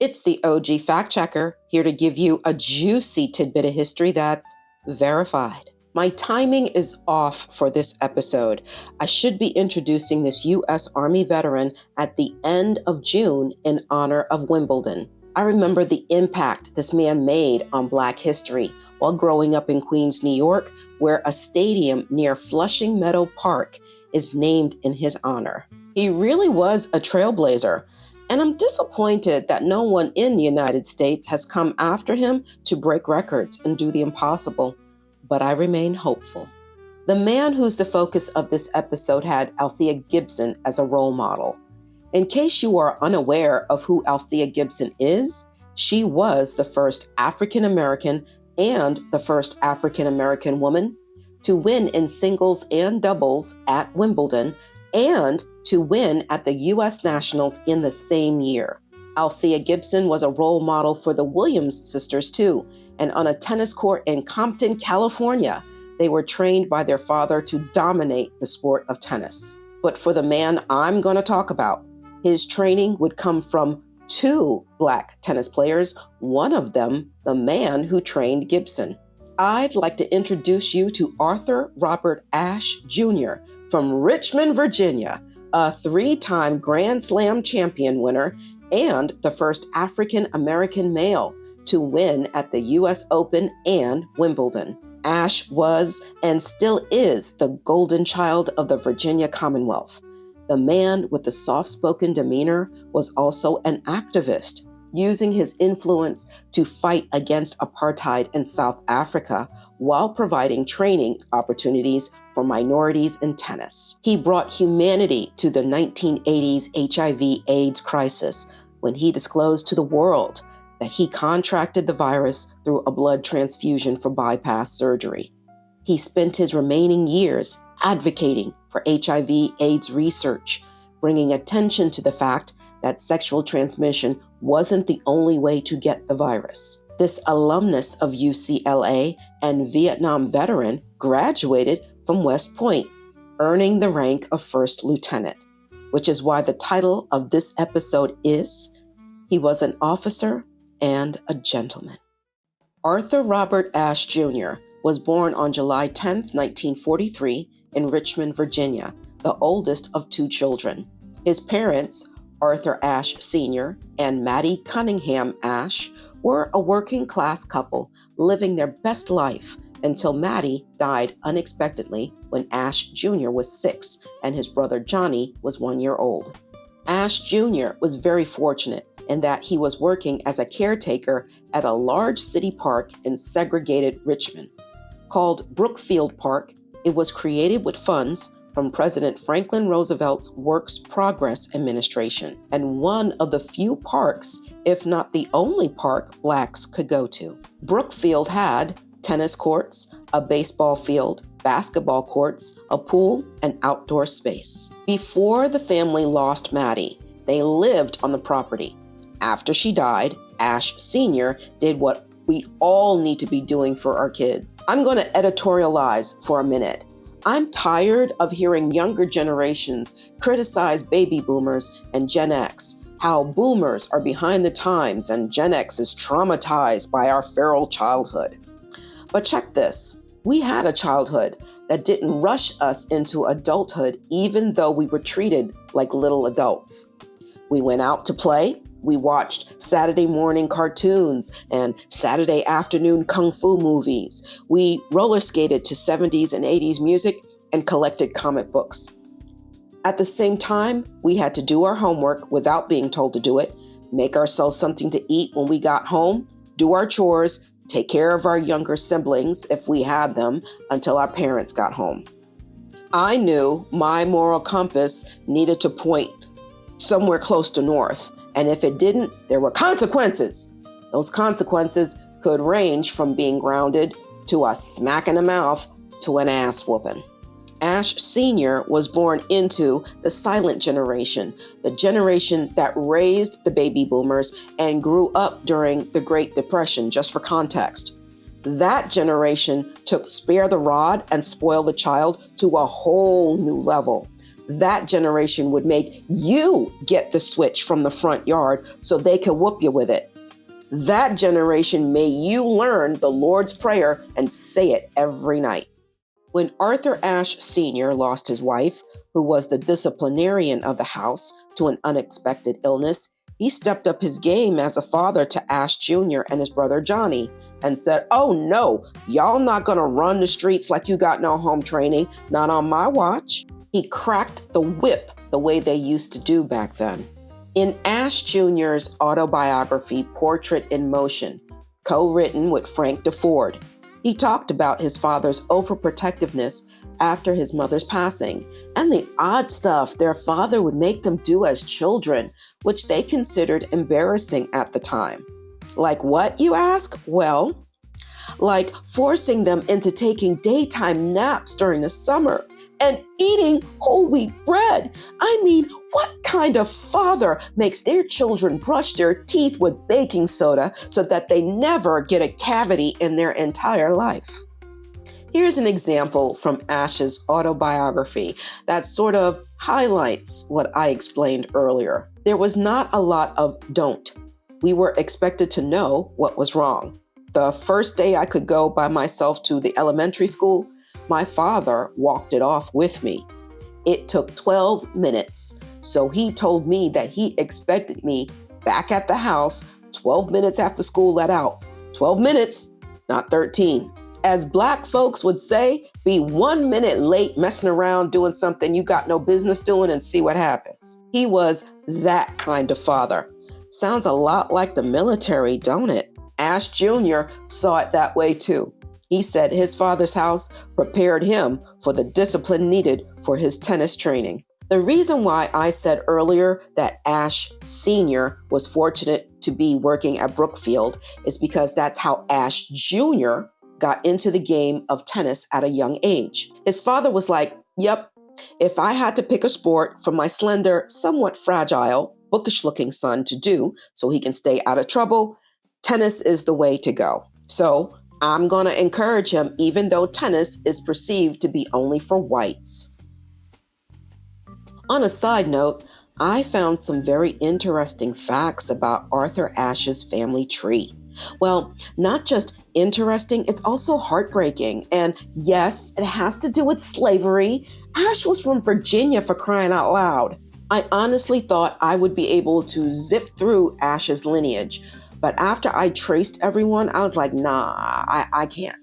It's the OG Fact Checker, here to give you a juicy tidbit of history that's verified. My timing is off for this episode. I should be introducing this U.S. Army veteran at the end of June in honor of Wimbledon. I remember the impact this man made on Black history while growing up in Queens, New York, where a stadium near Flushing Meadow Park is named in his honor. He really was a trailblazer. And I'm disappointed that no one in the United States has come after him to break records and do the impossible, but I remain hopeful. The man who's the focus of this episode had Althea Gibson as a role model. In case you are unaware of who Althea Gibson is, she was the first African American and the first African American woman to win in singles and doubles at Wimbledon and to win at the U.S. Nationals in the same year. Althea Gibson was a role model for the Williams sisters too, and on a tennis court in Compton, California, they were trained by their father to dominate the sport of tennis. But for the man I'm going to talk about, his training would come from two Black tennis players, one of them the man who trained Gibson. I'd like to introduce you to Arthur Robert Ashe Jr. from Richmond, Virginia, a 3-time Grand Slam champion winner and the first African American male to win at the U.S. Open and Wimbledon. Ashe was and still is the golden child of the Virginia Commonwealth. The man with the soft-spoken demeanor was also an activist, using his influence to fight against apartheid in South Africa while providing training opportunities for minorities in tennis. He brought humanity to the 1980s HIV/AIDS crisis when he disclosed to the world that he contracted the virus through a blood transfusion for bypass surgery. He spent his remaining years advocating for HIV/AIDS research, bringing attention to the fact that sexual transmission wasn't the only way to get the virus. This alumnus of UCLA and Vietnam veteran graduated from West Point, earning the rank of first lieutenant, which is why the title of this episode is He Was an Officer and a Gentleman. Arthur Robert Ashe Jr. was born on July 10, 1943, in Richmond, Virginia, the oldest of 2 children. His parents, Arthur Ashe Sr. and Mattie Cunningham Ashe, were a working-class couple living their best life until Mattie died unexpectedly when Ashe Jr. was 6 and his brother Johnny was 1 year old. Ashe Jr. was very fortunate in that he was working as a caretaker at a large city park in segregated Richmond. Called Brookfield Park, it was created with funds from President Franklin Roosevelt's Works Progress Administration, and one of the few parks, if not the only park, Blacks could go to. Brookfield had tennis courts, a baseball field, basketball courts, a pool, and outdoor space. Before the family lost Mattie, they lived on the property. After she died, Ashe Sr. did what we all need to be doing for our kids. I'm going to editorialize for a minute. I'm tired of hearing younger generations criticize baby boomers and Gen X, how boomers are behind the times and Gen X is traumatized by our feral childhood. But check this. We had a childhood that didn't rush us into adulthood even though we were treated like little adults. We went out to play. We watched Saturday morning cartoons and Saturday afternoon kung fu movies. We roller skated to 70s and 80s music and collected comic books. At the same time, we had to do our homework without being told to do it, make ourselves something to eat when we got home, do our chores, take care of our younger siblings if we had them until our parents got home. I knew my moral compass needed to point somewhere close to north. And if it didn't, there were consequences. Those consequences could range from being grounded to a smack in the mouth to an ass whooping. Ashe Sr. was born into the silent generation, the generation that raised the baby boomers and grew up during the Great Depression, just for context. That generation took spare the rod and spoil the child to a whole new level. That generation would make you get the switch from the front yard so they could whoop you with it. That generation made you learn the Lord's Prayer and say it every night. When Arthur Ashe Sr. lost his wife, who was the disciplinarian of the house, to an unexpected illness, he stepped up his game as a father to Ashe Jr. and his brother Johnny and said, "Oh no, y'all not gonna run the streets like you got no home training, not on my watch." He cracked the whip the way they used to do back then. In Ashe Jr.'s autobiography, Portrait in Motion, co-written with Frank DeFord, he talked about his father's overprotectiveness after his mother's passing and the odd stuff their father would make them do as children, which they considered embarrassing at the time. Like what, you ask? Well, like forcing them into taking daytime naps during the summer and eating whole wheat bread. I mean, what kind of father makes their children brush their teeth with baking soda so that they never get a cavity in their entire life? Here's an example from Ashe's autobiography that sort of highlights what I explained earlier. There was not a lot of don't. We were expected to know what was wrong. The first day I could go by myself to the elementary school, my father walked it off with me. It took 12 minutes, so he told me that he expected me back at the house 12 minutes after school let out. 12 minutes, not 13. As Black folks would say, be 1 minute late messing around doing something you got no business doing and see what happens. He was that kind of father. Sounds a lot like the military, don't it? Ashe Jr. saw it that way too. He said his father's house prepared him for the discipline needed for his tennis training. The reason why I said earlier that Ashe Sr. was fortunate to be working at Brookfield is because that's how Ashe Jr. got into the game of tennis at a young age. His father was like, yep, if I had to pick a sport for my slender, somewhat fragile, bookish-looking son to do so he can stay out of trouble, tennis is the way to go. So I'm going to encourage him, even though tennis is perceived to be only for whites. On a side note, I found some very interesting facts about Arthur Ashe's family tree. Well, not just interesting, it's also heartbreaking. And yes, it has to do with slavery. Ashe was from Virginia, for crying out loud. I honestly thought I would be able to zip through Ashe's lineage. But after I traced everyone, I was like, nah, I can't.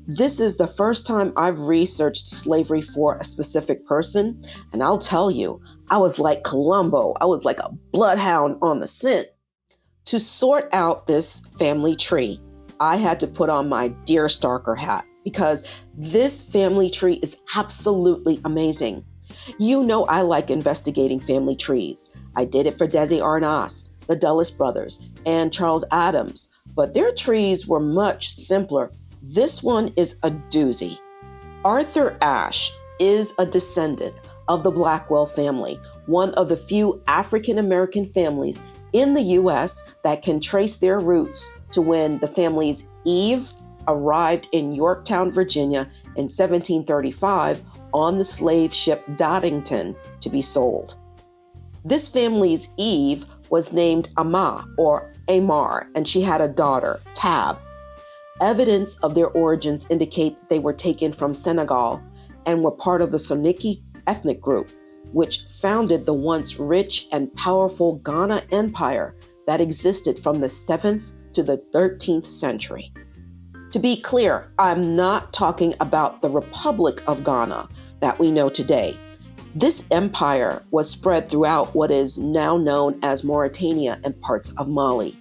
This is the first time I've researched slavery for a specific person. And I'll tell you, I was like Columbo. I was like a bloodhound on the scent. To sort out this family tree, I had to put on my deerstalker hat because this family tree is absolutely amazing. You know I like investigating family trees. I did it for Desi Arnaz, the Dulles brothers, and Charles Adams, but their trees were much simpler. This one is a doozy. Arthur Ashe is a descendant of the Blackwell family, one of the few African-American families in the U.S. that can trace their roots to when the family's Eve arrived in Yorktown, Virginia in 1735 on the slave ship Doddington to be sold. This family's Eve was named Ama or Amar, and she had a daughter, Tab. Evidence of their origins indicate that they were taken from Senegal and were part of the Soninke ethnic group, which founded the once rich and powerful Ghana Empire that existed from the 7th to the 13th century. To be clear, I'm not talking about the Republic of Ghana that we know today. This empire was spread throughout what is now known as Mauritania and parts of Mali.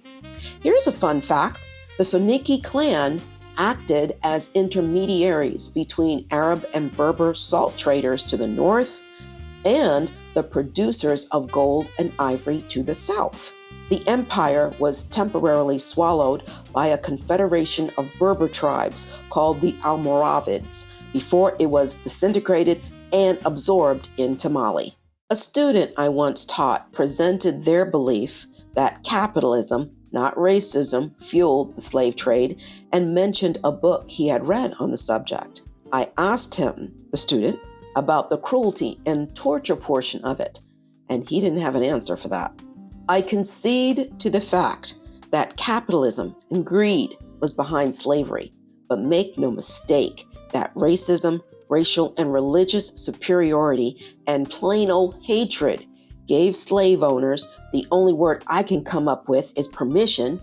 Here's a fun fact. The Soninke clan acted as intermediaries between Arab and Berber salt traders to the north and the producers of gold and ivory to the south. The empire was temporarily swallowed by a confederation of Berber tribes called the Almoravids before it was disintegrated and absorbed into Mali. A student I once taught presented their belief that capitalism, not racism, fueled the slave trade and mentioned a book he had read on the subject. I asked him, the student, about the cruelty and torture portion of it, and he didn't have an answer for that. I concede to the fact that capitalism and greed was behind slavery, but make no mistake that racism, racial and religious superiority, and plain old hatred gave slave owners, the only word I can come up with is permission,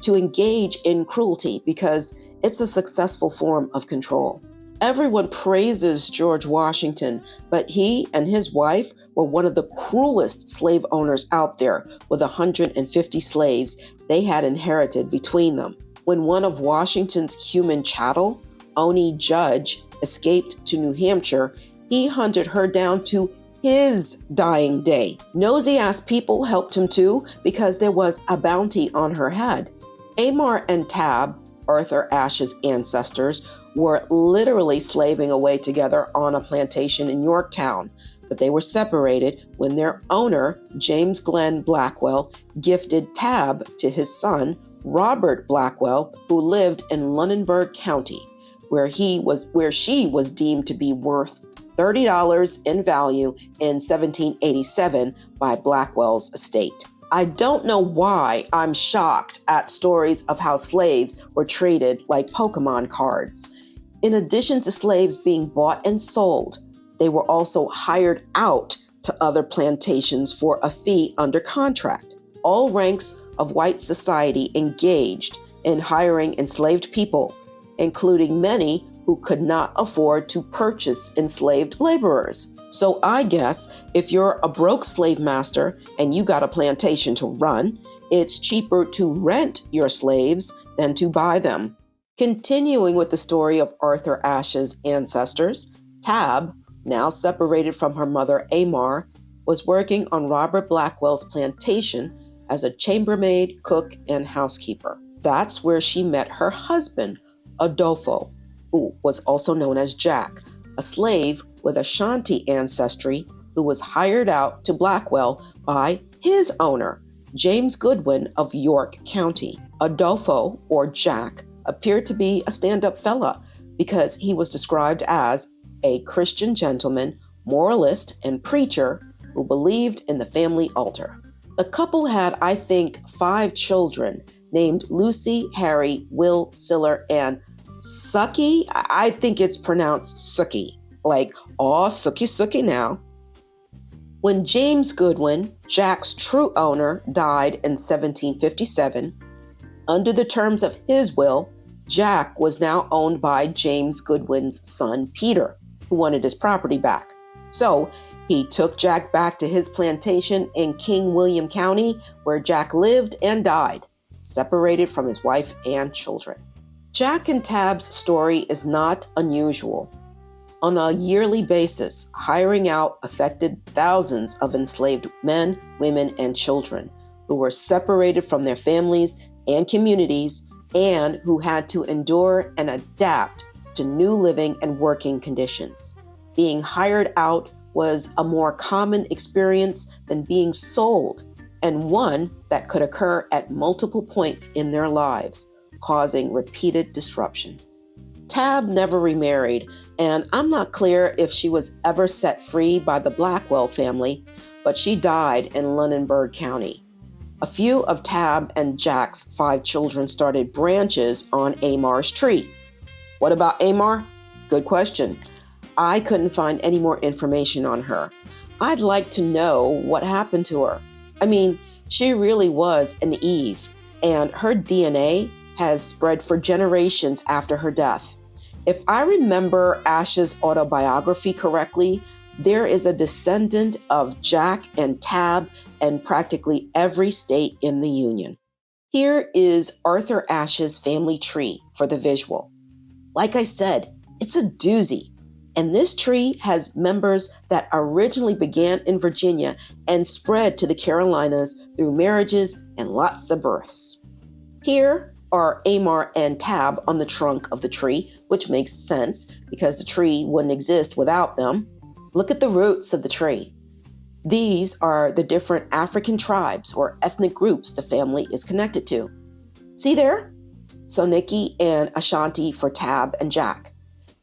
to engage in cruelty because it's a successful form of control. Everyone praises George Washington, but he and his wife were one of the cruelest slave owners out there with 150 slaves they had inherited between them. When one of Washington's human chattel, Oni Judge, escaped to New Hampshire, he hunted her down to his dying day. Nosy-ass people helped him too because there was a bounty on her head. Amar and Tab, Arthur Ashe's ancestors, were literally slaving away together on a plantation in Yorktown, but they were separated when their owner, James Glenn Blackwell, gifted Tab to his son, Robert Blackwell, who lived in Lunenburg County, where she was deemed to be worth $30 in value in 1787 by Blackwell's estate. I don't know why I'm shocked at stories of how slaves were treated like Pokemon cards. In addition to slaves being bought and sold, they were also hired out to other plantations for a fee under contract. All ranks of white society engaged in hiring enslaved people, including many who could not afford to purchase enslaved laborers. So I guess if you're a broke slave master and you got a plantation to run, it's cheaper to rent your slaves than to buy them. Continuing with the story of Arthur Ashe's ancestors, Tab, now separated from her mother Amar, was working on Robert Blackwell's plantation as a chambermaid, cook, and housekeeper. That's where she met her husband, Adolfo, who was also known as Jack, a slave with Ashanti ancestry who was hired out to Blackwell by his owner, James Goodwin of York County. Adolfo, or Jack, appeared to be a stand-up fella because he was described as a Christian gentleman, moralist, and preacher who believed in the family altar. The couple had, I think, 5 children named Lucy, Harry, Will, Siller, and Sucky. I think it's pronounced Sookie, like, oh, Sookie now. When James Goodwin, Jack's true owner, died in 1757, under the terms of his will, Jack was now owned by James Goodwin's son, Peter, who wanted his property back. So he took Jack back to his plantation in King William County, where Jack lived and died, separated from his wife and children. Jack and Tab's story is not unusual. On a yearly basis, hiring out affected thousands of enslaved men, women, and children who were separated from their families and communities and who had to endure and adapt to new living and working conditions. Being hired out was a more common experience than being sold, and one that could occur at multiple points in their lives, causing repeated disruption. Tab never remarried, and I'm not clear if she was ever set free by the Blackwell family, but she died in Lunenburg County. A few of Tab and Jack's 5 children started branches on Amar's tree. What about Amar? Good question. I couldn't find any more information on her. I'd like to know what happened to her. I mean, she really was an Eve, and her DNA has spread for generations after her death. If I remember Ashe's autobiography correctly, there is a descendant of Jack and Tab in practically every state in the Union. Here is Arthur Ashe's family tree for the visual. Like I said, it's a doozy. And this tree has members that originally began in Virginia and spread to the Carolinas through marriages and lots of births. Here are Amar and Tab on the trunk of the tree, which makes sense because the tree wouldn't exist without them. Look at the roots of the tree. These are the different African tribes or ethnic groups the family is connected to. See there? Soniki and Ashanti for Tab and Jack.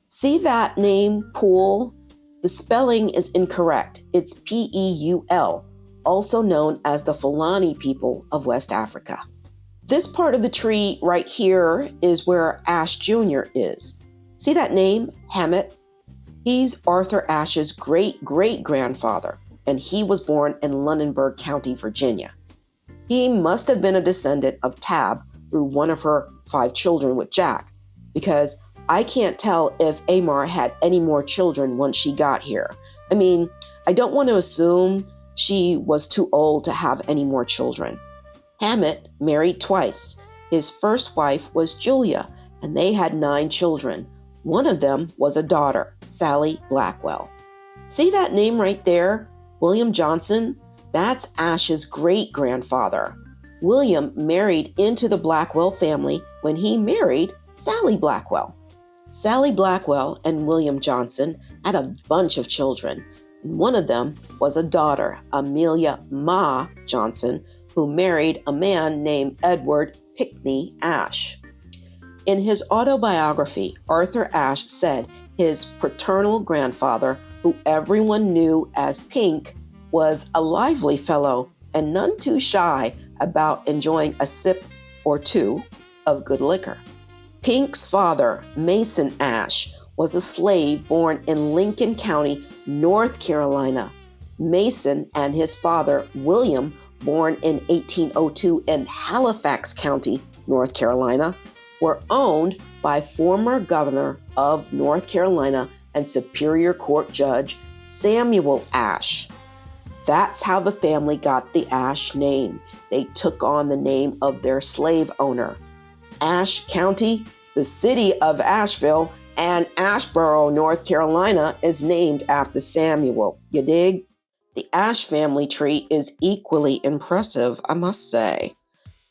See that name pool The spelling is incorrect. It's Peul, also known as the Fulani people of West Africa. This part of the tree right here is where Ashe Jr. is. See that name, Hammett? He's Arthur Ashe's great-great-grandfather, and he was born in Lunenburg County, Virginia. He must have been a descendant of Tab through one of her 5 children with Jack, because I can't tell if Amar had any more children once she got here. I mean, I don't want to assume she was too old to have any more children. Hammett married twice. His first wife was Julia, and they had 9 children. One of them was a daughter, Sally Blackwell. See that name right there? William Johnson? That's Ashe's great-grandfather. William married into the Blackwell family when he married Sally Blackwell. Sally Blackwell and William Johnson had a bunch of children, and one of them was a daughter, Amelia Ma Johnson, who married a man named Edward Pinckney Ashe. In his autobiography, Arthur Ashe said his paternal grandfather, who everyone knew as Pink, was a lively fellow and none too shy about enjoying a sip or two of good liquor. Pink's father, Mason Ashe, was a slave born in Lincoln County, North Carolina. Mason and his father, William, born in 1802 in Halifax County, North Carolina, were owned by former governor of North Carolina and Superior Court Judge Samuel Ashe. That's how the family got the Ashe name. They took on the name of their slave owner. Ashe County, the city of Asheville, and Asheboro, North Carolina, is named after Samuel. You dig? The Ashe family tree is equally impressive, I must say.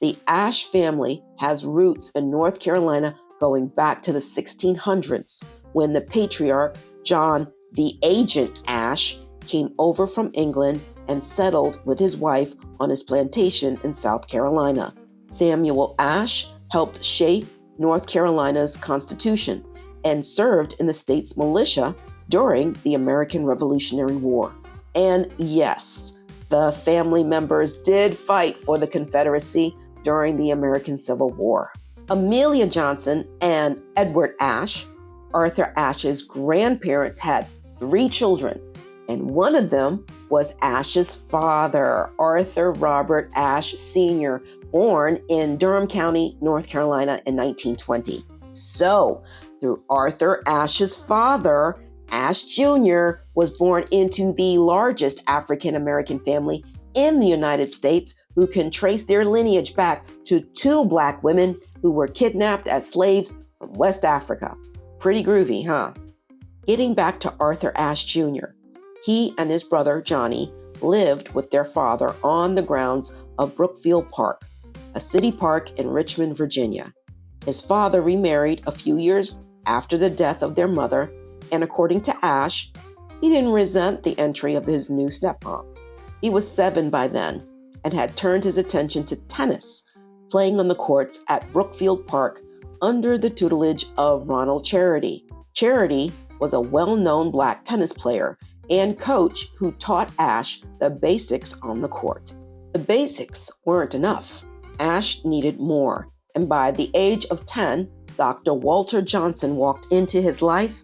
The Ashe family has roots in North Carolina going back to the 1600s, when the patriarch John the Agent Ashe came over from England and settled with his wife on his plantation in South Carolina. Samuel Ashe helped shape North Carolina's Constitution and served in the state's militia during the American Revolutionary War. And yes, the family members did fight for the Confederacy during the American Civil War. Amelia Johnson and Edward Ashe, Arthur Ashe's grandparents, had 3 children, and one of them was Ashe's father, Arthur Robert Ashe Sr., born in Durham County, North Carolina in 1920. So, through Arthur Ashe's father, Ashe Jr. was born into the largest African-American family in the United States, who can trace their lineage back to 2 Black women who were kidnapped as slaves from West Africa. Pretty groovy, huh? Getting back to Arthur Ashe Jr., he and his brother Johnny lived with their father on the grounds of Brookfield Park, a city park in Richmond, Virginia. His father remarried a few years after the death of their mother, and according to Ashe, he didn't resent the entry of his new stepmom. He was 7 by then and had turned his attention to tennis, playing on the courts at Brookfield Park under the tutelage of Ronald Charity. Charity was a well-known Black tennis player and coach who taught Ashe the basics on the court. The basics weren't enough. Ashe needed more, and by the age of 10, Dr. Walter Johnson walked into his life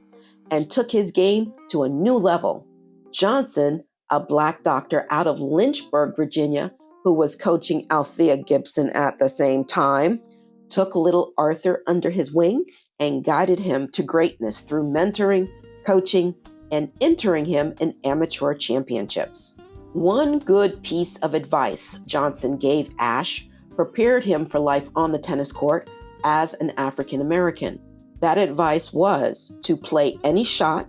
and took his game to a new level. Johnson, a Black doctor out of Lynchburg, Virginia, who was coaching Althea Gibson at the same time, took little Arthur under his wing and guided him to greatness through mentoring, coaching, and entering him in amateur championships. One good piece of advice Johnson gave Ashe prepared him for life on the tennis court as an African American. That advice was to play any shot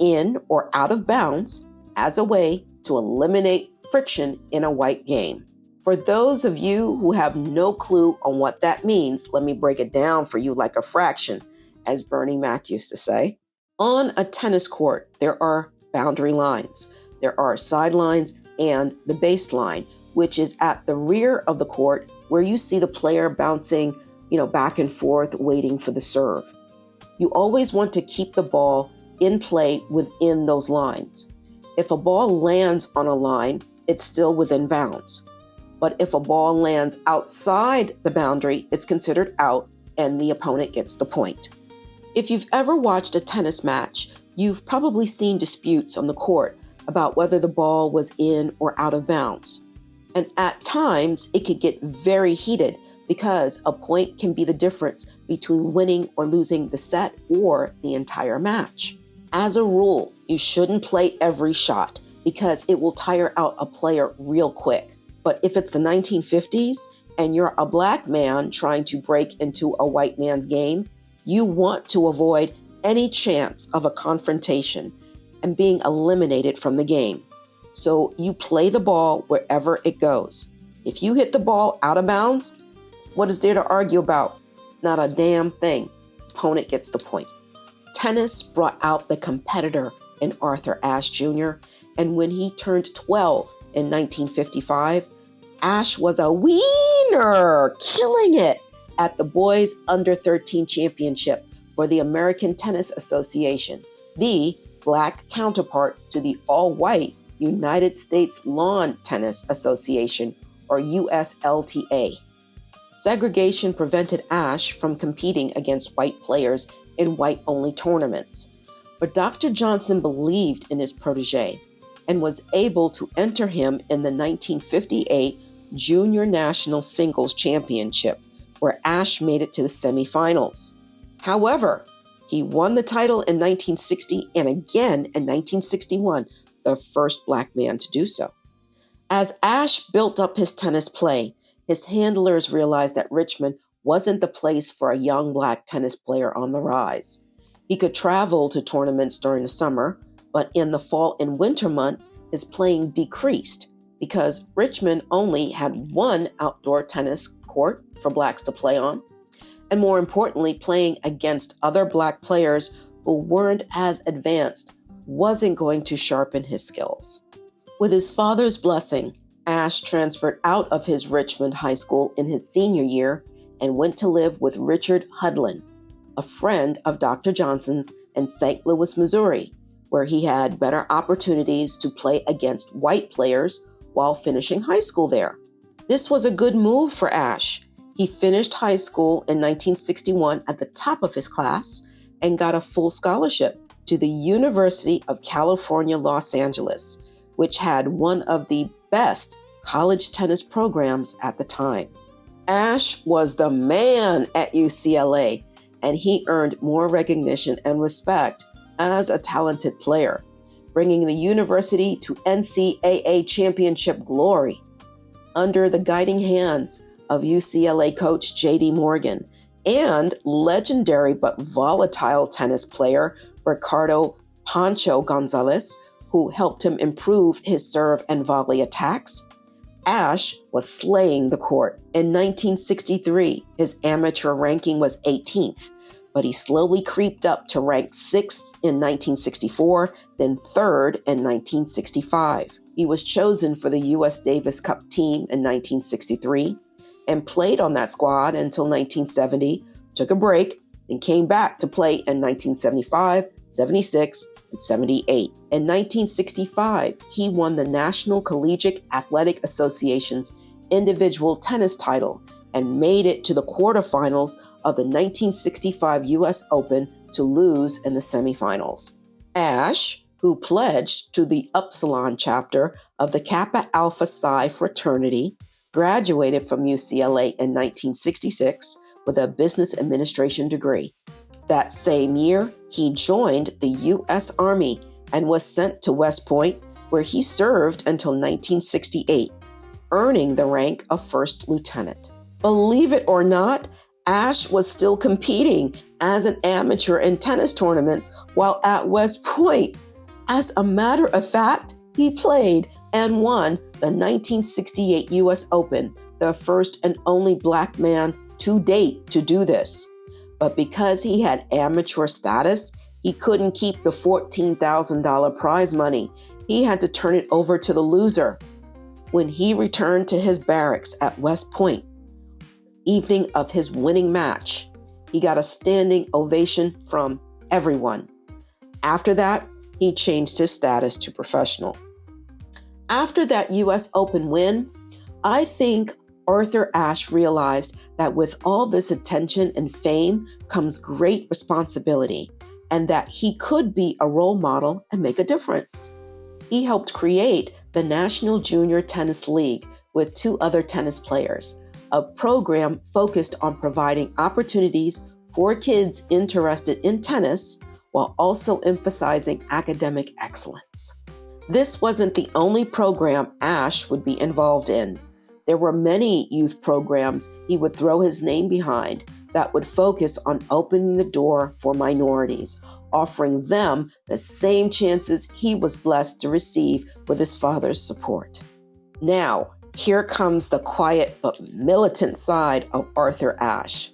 in or out of bounds as a way to eliminate friction in a white game. For those of you who have no clue on what that means, let me break it down for you like a fraction, as Bernie Mac used to say. On a tennis court, there are boundary lines. There are sidelines and the baseline, which is at the rear of the court where you see the player bouncing, back and forth, waiting for the serve. You always want to keep the ball in play within those lines. If a ball lands on a line, it's still within bounds. But if a ball lands outside the boundary, it's considered out and the opponent gets the point. If you've ever watched a tennis match, you've probably seen disputes on the court about whether the ball was in or out of bounds. And at times, it could get very heated because a point can be the difference between winning or losing the set or the entire match. As a rule, you shouldn't play every shot because it will tire out a player real quick. But if it's the 1950s and you're a black man trying to break into a white man's game, you want to avoid any chance of a confrontation and being eliminated from the game. So you play the ball wherever it goes. If you hit the ball out of bounds, what is there to argue about? Not a damn thing. Opponent gets the point. Tennis brought out the competitor in Arthur Ashe Jr., and when he turned 12 in 1955, Ashe was a wiener, killing it at the Boys Under 13 Championship for the American Tennis Association, the black counterpart to the all-white United States Lawn Tennis Association, or USLTA. Segregation prevented Ashe from competing against white players in white-only tournaments. But Dr. Johnson believed in his protege and was able to enter him in the 1958 Junior National Singles Championship, where Ashe made it to the semifinals. However, he won the title in 1960 and again in 1961, the first black man to do so. As Ashe built up his tennis play, his handlers realized that Richmond wasn't the place for a young black tennis player on the rise. He could travel to tournaments during the summer, but in the fall and winter months, his playing decreased because Richmond only had one outdoor tennis court for blacks to play on, and more importantly, playing against other black players who weren't as advanced wasn't going to sharpen his skills. With his father's blessing, Ashe transferred out of his Richmond high school in his senior year and went to live with Richard Hudlin, a friend of Dr. Johnson's in St. Louis, Missouri, where he had better opportunities to play against white players while finishing high school there. This was a good move for Ashe. He finished high school in 1961 at the top of his class and got a full scholarship to the University of California, Los Angeles, which had one of the best college tennis programs at the time. Ashe was the man at UCLA, and he earned more recognition and respect as a talented player, bringing the university to NCAA championship glory. Under the guiding hands of UCLA coach J.D. Morgan and legendary but volatile tennis player Ricardo Pancho Gonzalez, who helped him improve his serve and volley attacks, Ashe was slaying the court. In 1963, his amateur ranking was 18th, but he slowly creeped up to rank 6th in 1964, then 3rd in 1965. He was chosen for the U.S. Davis Cup team in 1963 and played on that squad until 1970, took a break, and came back to play in 1975, 76, and 78. In 1965, he won the National Collegiate Athletic Association's individual tennis title and made it to the quarterfinals of the 1965 U.S. Open to lose in the semifinals. Ashe, who pledged to the Upsilon chapter of the Kappa Alpha Psi fraternity, graduated from UCLA in 1966 with a business administration degree. That same year, he joined the U.S. Army and was sent to West Point, where he served until 1968, earning the rank of first lieutenant. Believe it or not, Ashe was still competing as an amateur in tennis tournaments while at West Point. As a matter of fact, he played and won the 1968 U.S. Open, the first and only black man to date to do this. But because he had amateur status, he couldn't keep the $14,000 prize money. He had to turn it over to the loser. When he returned to his barracks at West Point, evening of his winning match, he got a standing ovation from everyone. After that, he changed his status to professional. After that U.S. Open win, I think Arthur Ashe realized that with all this attention and fame comes great responsibility, and that he could be a role model and make a difference. He helped create the National Junior Tennis League with 2 other tennis players, a program focused on providing opportunities for kids interested in tennis while also emphasizing academic excellence. This wasn't the only program Ashe would be involved in. There were many youth programs he would throw his name behind that would focus on opening the door for minorities, offering them the same chances he was blessed to receive with his father's support. Now, here comes the quiet but militant side of Arthur Ashe.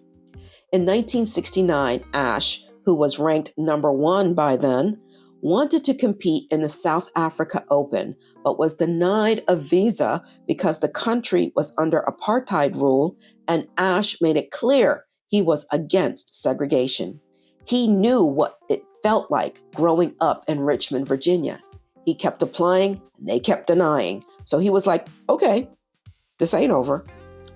In 1969, Ashe, who was ranked number 1 by then, wanted to compete in the South Africa Open, but was denied a visa because the country was under apartheid rule, and Ashe made it clear he was against segregation. He knew what it felt like growing up in Richmond, Virginia. He kept applying, and they kept denying. So he was like, okay, this ain't over.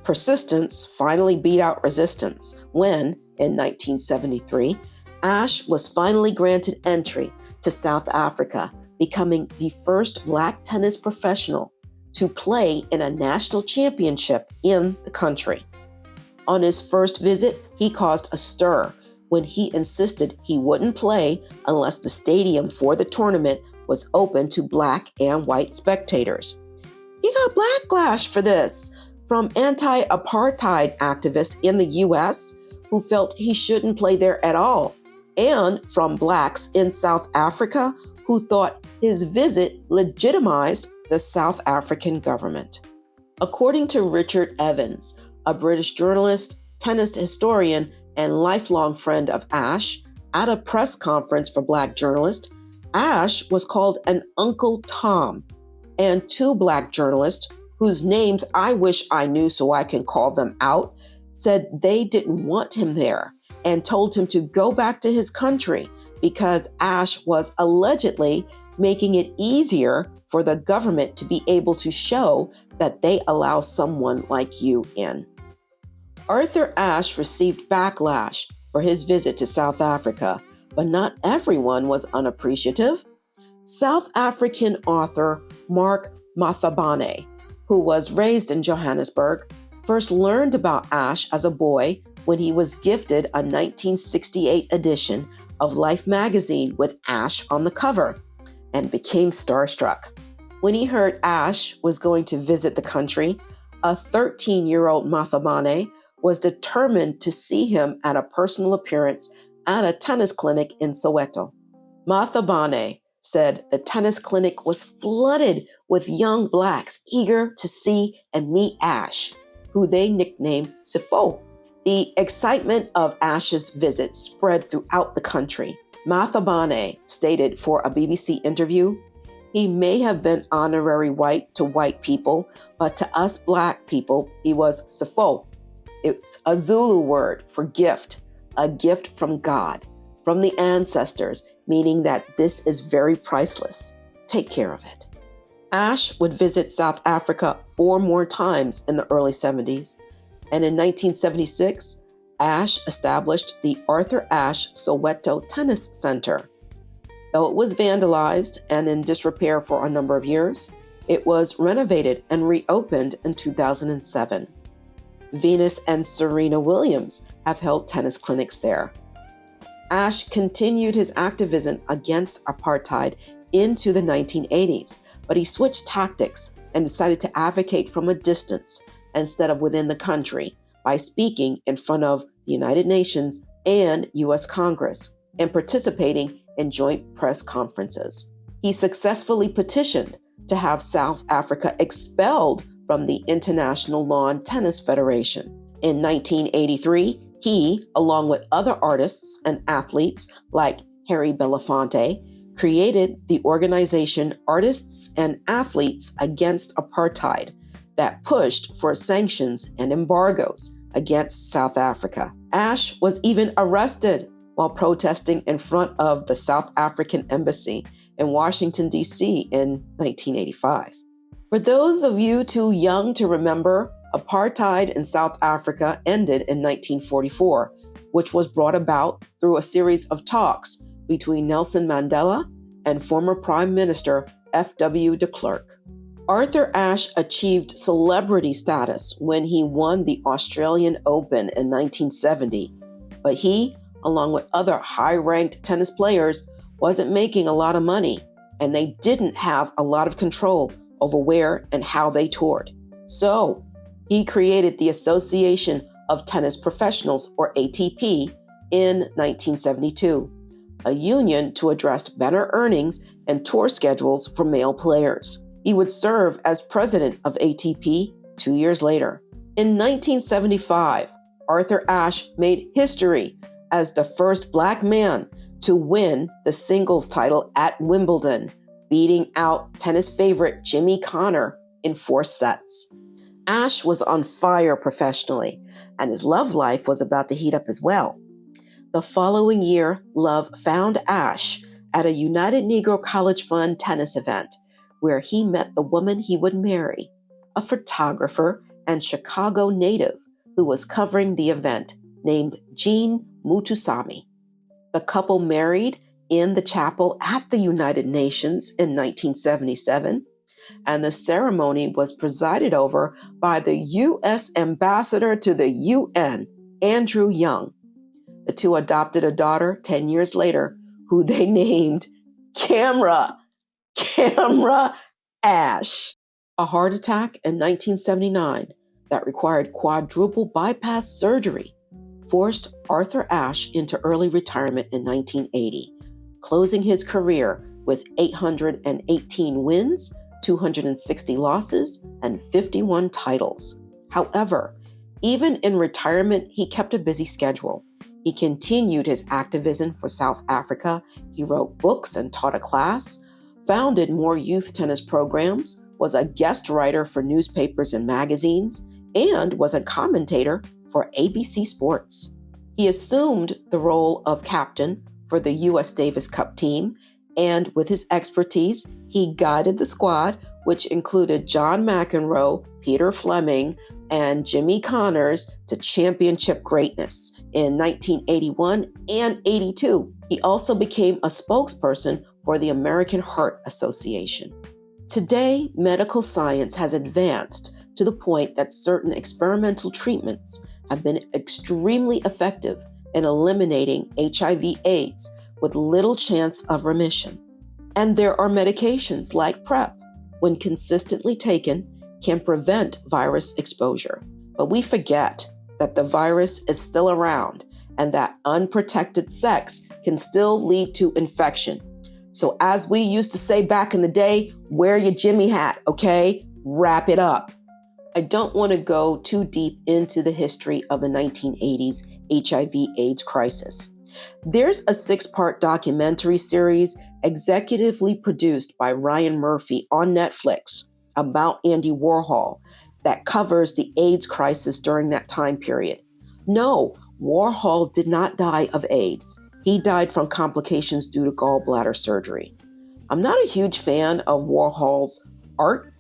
Persistence finally beat out resistance when, in 1973, Ashe was finally granted entry to South Africa, becoming the first Black tennis professional to play in a national championship in the country. On his first visit, he caused a stir when he insisted he wouldn't play unless the stadium for the tournament was open to Black and white spectators. He got backlash for this from anti-apartheid activists in the U.S. who felt he shouldn't play there at all, and from Blacks in South Africa who thought his visit legitimized the South African government. According to Richard Evans, a British journalist, tennis historian, and lifelong friend of Ashe, at a press conference for Black journalists, Ashe was called an Uncle Tom, and 2 Black journalists, whose names I wish I knew so I can call them out, said they didn't want him there and told him to go back to his country because Ashe was allegedly making it easier for the government to be able to show that they allow someone like you in. Arthur Ashe received backlash for his visit to South Africa, but not everyone was unappreciative. South African author Mark Mathabane, who was raised in Johannesburg, first learned about Ashe as a boy when he was gifted a 1968 edition of Life magazine with Ashe on the cover and became starstruck. When he heard Ashe was going to visit the country, a 13-year-old Mathabane was determined to see him at a personal appearance at a tennis clinic in Soweto. Mathabane said the tennis clinic was flooded with young Blacks eager to see and meet Ashe, who they nicknamed Sifo. The excitement of Ashe's visit spread throughout the country. Mathabane stated for a BBC interview, "He may have been honorary white to white people, but to us Black people, he was Sifo. It's a Zulu word for gift, a gift from God, from the ancestors, meaning that this is very priceless. Take care of it." Ashe would visit South Africa 4 more times in the early 70s. And in 1976, Ashe established the Arthur Ashe Soweto Tennis Center. Though it was vandalized and in disrepair for a number of years, it was renovated and reopened in 2007. Venus and Serena Williams have held tennis clinics there. Ashe continued his activism against apartheid into the 1980s, but he switched tactics and decided to advocate from a distance instead of within the country by speaking in front of the United Nations and U.S. Congress and participating in joint press conferences. He successfully petitioned to have South Africa expelled from the International Lawn Tennis Federation. In 1983, he, along with other artists and athletes like Harry Belafonte, created the organization Artists and Athletes Against Apartheid that pushed for sanctions and embargoes against South Africa. Ashe was even arrested while protesting in front of the South African Embassy in Washington, D.C. in 1985. For those of you too young to remember, apartheid in South Africa ended in 1944, which was brought about through a series of talks between Nelson Mandela and former Prime Minister F.W. de Klerk. Arthur Ashe achieved celebrity status when he won the Australian Open in 1970, but he, along with other high-ranked tennis players, wasn't making a lot of money, and they didn't have a lot of control over where and how they toured. So, he created the Association of Tennis Professionals, or ATP, in 1972, a union to address better earnings and tour schedules for male players. He would serve as president of ATP 2 years later. In 1975, Arthur Ashe made history as the first Black man to win the singles title at Wimbledon, beating out tennis favorite Jimmy Connor in 4 sets. Ashe was on fire professionally, and his love life was about to heat up as well. The following year, love found Ashe at a United Negro College Fund tennis event, where he met the woman he would marry, a photographer and Chicago native who was covering the event named Jean Mutusami. The couple married in the chapel at the United Nations in 1977, and the ceremony was presided over by the U.S. Ambassador to the UN, Andrew Young. The two adopted a daughter 10 years later, who they named Camera Ashe. A heart attack in 1979 that required quadruple bypass surgery forced Arthur Ashe into early retirement in 1980, closing his career with 818 wins, 260 losses, and 51 titles. However, even in retirement, he kept a busy schedule. He continued his activism for South Africa. He wrote books and taught a class, founded more youth tennis programs, was a guest writer for newspapers and magazines, and was a commentator for ABC Sports. He assumed the role of captain for the U.S. Davis Cup team, and with his expertise, he guided the squad, which included John McEnroe, Peter Fleming, and Jimmy Connors, to championship greatness in 1981 and 82. He also became a spokesperson for the American Heart Association. Today, medical science has advanced to the point that certain experimental treatments have been extremely effective in eliminating HIV/AIDS with little chance of remission. And there are medications like PrEP, when consistently taken, can prevent virus exposure. But we forget that the virus is still around and that unprotected sex can still lead to infection. So as we used to say back in the day, wear your Jimmy hat, okay? Wrap it up. I don't want to go too deep into the history of the 1980s HIV/AIDS crisis. There's a 6-part documentary series executively produced by Ryan Murphy on Netflix about Andy Warhol that covers the AIDS crisis during that time period. No, Warhol did not die of AIDS. He died from complications due to gallbladder surgery. I'm not a huge fan of Warhol's art,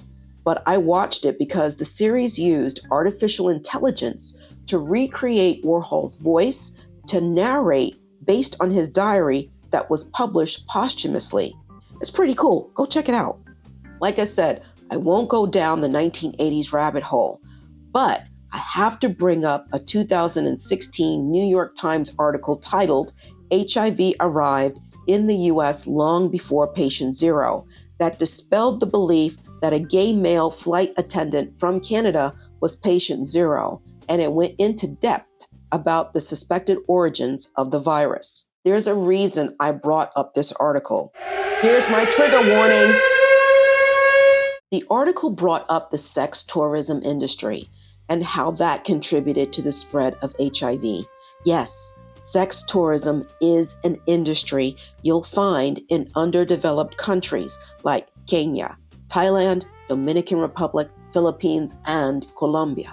but I watched it because the series used artificial intelligence to recreate Warhol's voice to narrate based on his diary that was published posthumously. It's pretty cool. Go check it out. Like I said, I won't go down the 1980s rabbit hole, but I have to bring up a 2016 New York Times article titled HIV Arrived in the U.S. Long Before Patient Zero that dispelled the belief that a gay male flight attendant from Canada was patient zero, and it went into depth about the suspected origins of the virus. There's a reason I brought up this article. Here's my trigger warning. The article brought up the sex tourism industry and how that contributed to the spread of HIV. Yes, sex tourism is an industry you'll find in underdeveloped countries like Kenya, Thailand, Dominican Republic, Philippines, and Colombia.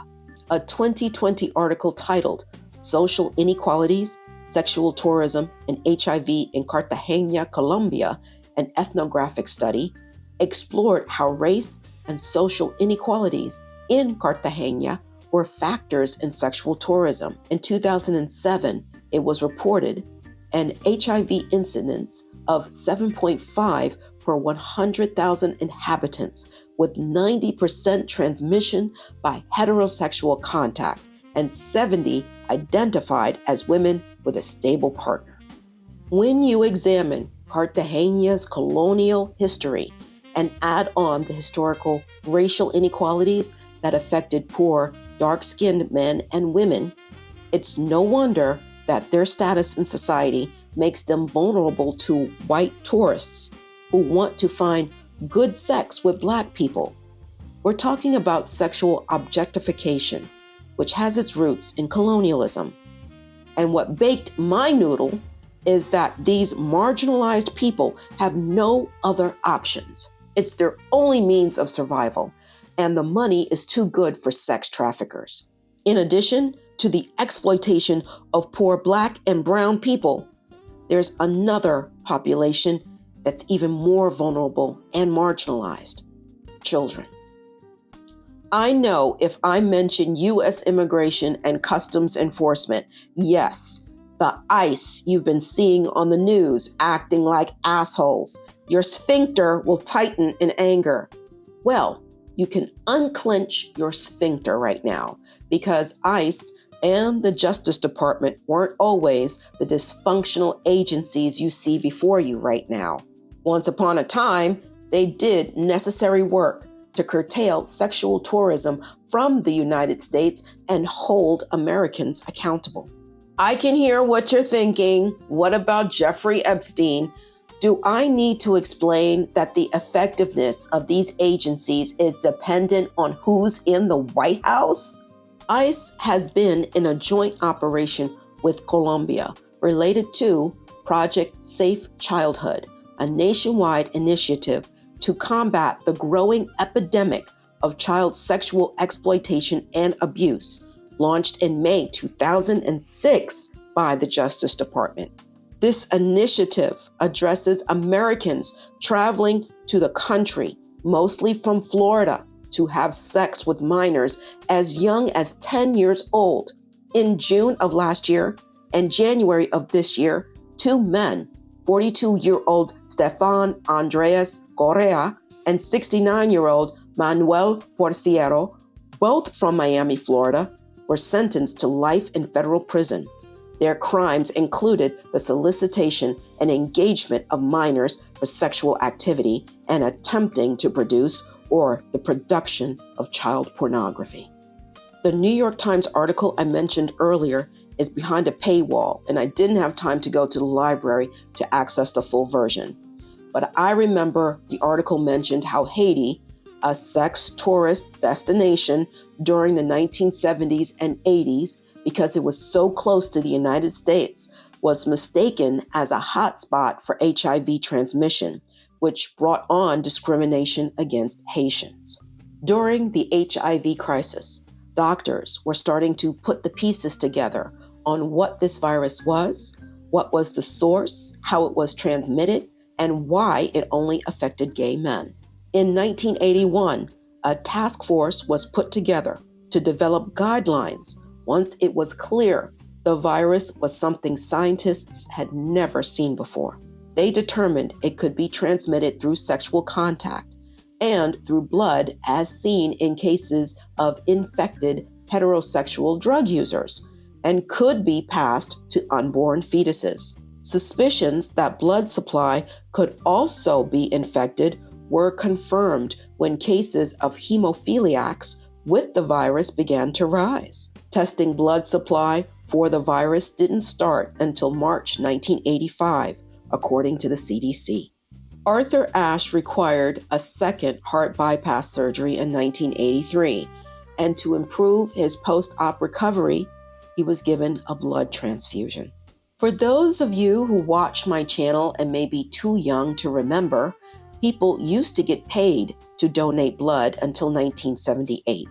A 2020 article titled Social Inequalities, Sexual Tourism and HIV in Cartagena, Colombia, an ethnographic study, explored how race and social inequalities in Cartagena were factors in sexual tourism. In 2007, it was reported an HIV incidence of 7.5 per 100,000 inhabitants, with 90% transmission by heterosexual contact and 70 identified as women with a stable partner. When you examine Cartagena's colonial history and add on the historical racial inequalities that affected poor, dark-skinned men and women, it's no wonder that their status in society makes them vulnerable to white tourists who want to find good sex with Black people. We're talking about sexual objectification, which has its roots in colonialism. And what baked my noodle is that these marginalized people have no other options. It's their only means of survival, and the money is too good for sex traffickers. In addition to the exploitation of poor Black and brown people, there's another population that's even more vulnerable and marginalized: children. I know if I mention U.S. Immigration and Customs Enforcement, yes, the ICE you've been seeing on the news acting like assholes, your sphincter will tighten in anger. Well, you can unclench your sphincter right now, because ICE and the Justice Department weren't always the dysfunctional agencies you see before you right now. Once upon a time, they did necessary work to curtail sexual tourism from the United States and hold Americans accountable. I can hear what you're thinking. What about Jeffrey Epstein? Do I need to explain that the effectiveness of these agencies is dependent on who's in the White House? ICE has been in a joint operation with Colombia related to Project Safe Childhood, a nationwide initiative to combat the growing epidemic of child sexual exploitation and abuse, launched in May 2006 by the Justice Department. This initiative addresses Americans traveling to the country, mostly from Florida, to have sex with minors as young as 10 years old. In June of last year and January of this year, 2 men, 42-year-old Stefan Andres Correa and 69-year-old Manuel Porciero, both from Miami, Florida, were sentenced to life in federal prison. Their crimes included the solicitation and engagement of minors for sexual activity and attempting to produce or the production of child pornography. The New York Times article I mentioned earlier is behind a paywall, and I didn't have time to go to the library to access the full version. But I remember the article mentioned how Haiti, a sex tourist destination during the 1970s and 80s, because it was so close to the United States, was mistaken as a hotspot for HIV transmission, which brought on discrimination against Haitians. During the HIV crisis, doctors were starting to put the pieces together on what this virus was, what was the source, how it was transmitted, and why it only affected gay men. In 1981, a task force was put together to develop guidelines once it was clear the virus was something scientists had never seen before. They determined it could be transmitted through sexual contact and through blood, as seen in cases of infected heterosexual drug users, and could be passed to unborn fetuses. Suspicions that blood supply could also be infected were confirmed when cases of hemophiliacs with the virus began to rise. Testing blood supply for the virus didn't start until March 1985, according to the CDC. Arthur Ashe required a second heart bypass surgery in 1983, and to improve his post-op recovery, he was given a blood transfusion. For those of you who watch my channel and may be too young to remember, people used to get paid to donate blood until 1978.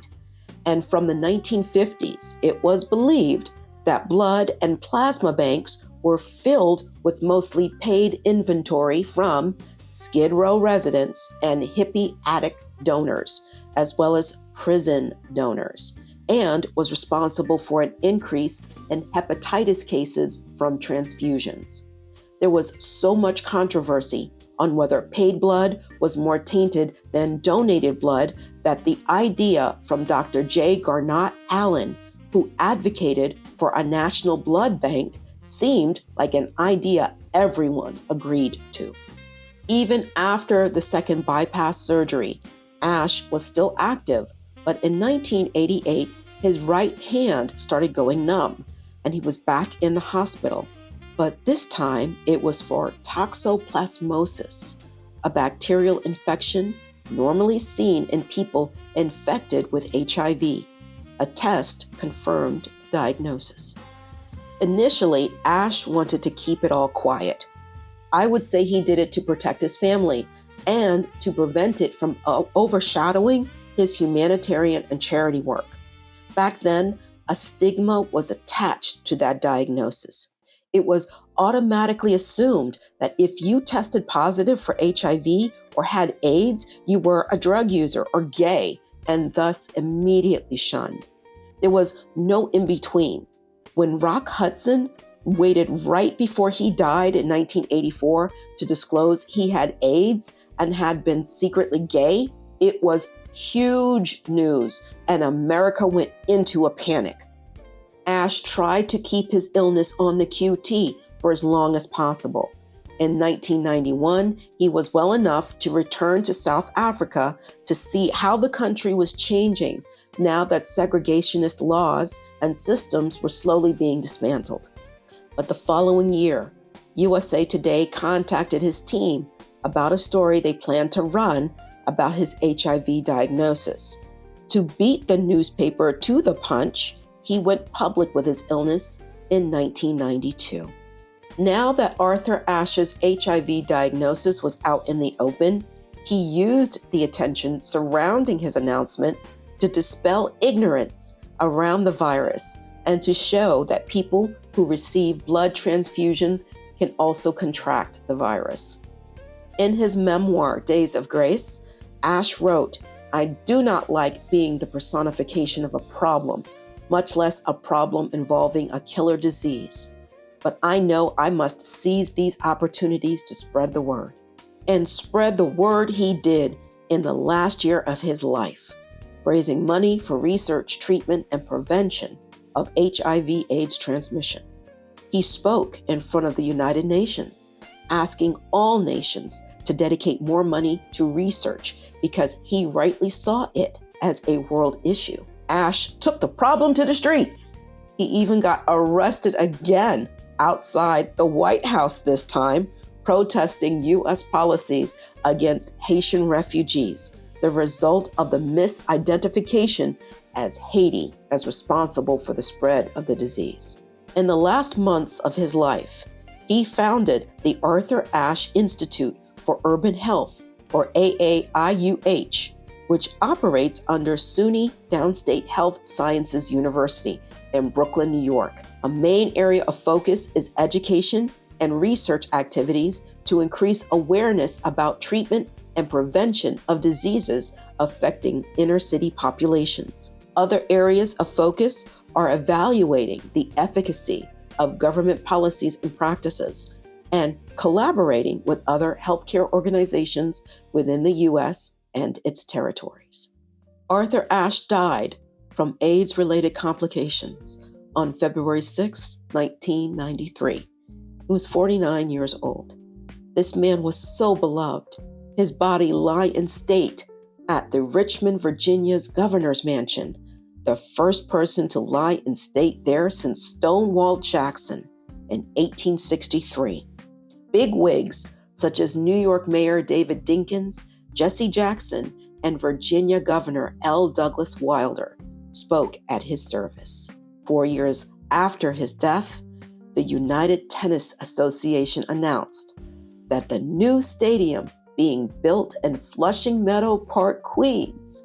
And from the 1950s, it was believed that blood and plasma banks were filled with mostly paid inventory from Skid Row residents and hippie addict donors, as well as prison donors, and was responsible for an increase in hepatitis cases from transfusions. There was so much controversy on whether paid blood was more tainted than donated blood that the idea from Dr. J. Garnett Allen, who advocated for a national blood bank, seemed like an idea everyone agreed to. Even after the second bypass surgery, Ashe was still active, but in 1988, his right hand started going numb, and he was back in the hospital. But this time, it was for toxoplasmosis, a bacterial infection normally seen in people infected with HIV. A test confirmed the diagnosis. Initially, Ashe wanted to keep it all quiet. I would say he did it to protect his family and to prevent it from overshadowing his humanitarian and charity work. Back then, a stigma was attached to that diagnosis. It was automatically assumed that if you tested positive for HIV or had AIDS, you were a drug user or gay, and thus immediately shunned. There was no in-between. When Rock Hudson waited right before he died in 1984 to disclose he had AIDS and had been secretly gay, it was huge news, and America went into a panic. Ashe tried to keep his illness on the QT for as long as possible. In 1991, he was well enough to return to South Africa to see how the country was changing now that segregationist laws and systems were slowly being dismantled. But the following year, USA Today contacted his team about a story they planned to run about his HIV diagnosis. To beat the newspaper to the punch, he went public with his illness in 1992. Now that Arthur Ashe's HIV diagnosis was out in the open, he used the attention surrounding his announcement to dispel ignorance around the virus and to show that people who receive blood transfusions can also contract the virus. In his memoir, Days of Grace, Ashe wrote, "I do not like being the personification of a problem, much less a problem involving a killer disease. But I know I must seize these opportunities to spread the word." And spread the word he did in the last year of his life, raising money for research, treatment, and prevention of HIV/AIDS transmission. He spoke in front of the United Nations, asking all nations to dedicate more money to research because he rightly saw it as a world issue. Ashe took the problem to the streets. He even got arrested again outside the White House this time, protesting U.S. policies against Haitian refugees, the result of the misidentification as Haiti as responsible for the spread of the disease. In the last months of his life, he founded the Arthur Ashe Institute for Urban Health, or AAIUH, which operates under SUNY Downstate Health Sciences University in Brooklyn, New York. A main area of focus is education and research activities to increase awareness about treatment and prevention of diseases affecting inner city populations. Other areas of focus are evaluating the efficacy of government policies and practices and collaborating with other healthcare organizations within the U.S. and its territories. Arthur Ashe died from AIDS-related complications on February 6, 1993. He was 49 years old. This man was so beloved. His body lie in state at the Richmond, Virginia's governor's mansion, the first person to lie in state there since Stonewall Jackson in 1863. Big wigs such as New York Mayor David Dinkins, Jesse Jackson, and Virginia Governor L. Douglas Wilder spoke at his service. 4 years after his death, the United Tennis Association announced that the new stadium being built in Flushing Meadow Park, Queens,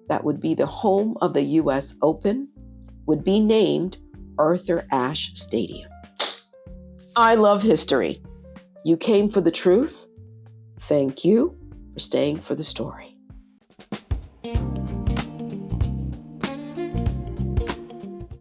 that would be the home of the U.S. Open, would be named Arthur Ashe Stadium. I love history. You came for the truth. Thank you for staying for the story.